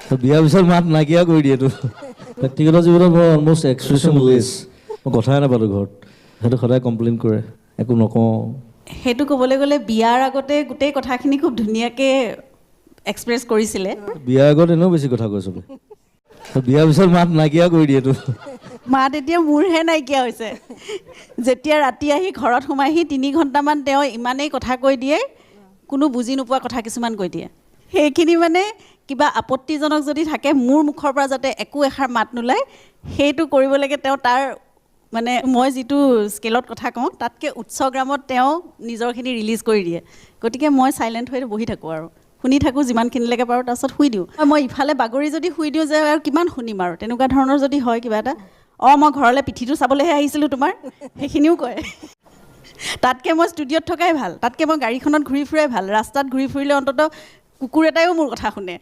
বিয়াৰ পিছত মাত নাইকিয়া কৰি দিয়েতো ব্যক্তিগত জীৱনত মই অলমষ্ট এক্সপ্ৰেছনলেছ মই কথাই নাপাতো ঘৰত সেইটো সদায় কমপ্লেইন কৰে একো নকওঁ সেইটো ক'বলৈ গ'লে বিয়াৰ আগতে গোটেই কথাখিনি খুব ধুনীয়াকৈ এক্সপ্ৰেছ কৰিছিলে বিয়াৰ আগত এনেও বেছি কথা কয় চবে বিয়াৰ পিছত মাত নাইকিয়া কৰি দিয়েতো মাত এতিয়া মোৰহে নাইকিয়া হৈছে যেতিয়া ৰাতি আহি ঘৰত সোমাইহি 3 ঘণ্টামান তেওঁ ইমানেই কথা কৈ দিয়ে কোনো বুজি নোপোৱা কথা কিছুমান কৈ দিয়ে সেইখিনি মানে কিবা আপত্তিজনক যদি থাকে মোৰ মুখৰ পৰা যাতে একো এষাৰ মাত নোলায় সেইটো কৰিব লাগে তেওঁ তাৰ মানে মই যিটো স্কেলত কথা কওঁ তাতকৈ উচ্চ গ্ৰামত তেওঁ নিজৰখিনি ৰিলিজ কৰি দিয়ে গতিকে মই চাইলেণ্ট হৈ বহি থাকোঁ আৰু শুনি থাকোঁ যিমানখিনিলৈকে পাৰোঁ তাৰপিছত শুই দিওঁ মই ইফালে বাগৰি যদি শুই দিওঁ যে আৰু কিমান শুনিম আৰু তেনেকুৱা ধৰণৰ যদি হয় কিবা এটা মই ঘৰলৈ পিঠিটো চাবলৈহে আহিছিলোঁ তোমাৰ সেইখিনিও কয় তাতকৈ মই ষ্টুডিঅ'ত থকাই ভাল তাতকৈ মই গাড়ীখনত ঘূৰি ফুৰাই ভাল ৰাস্তাত ঘূৰি ফুৰিলে অন্ততঃ কুকুৰ এটাইও মোৰ কথা শুনে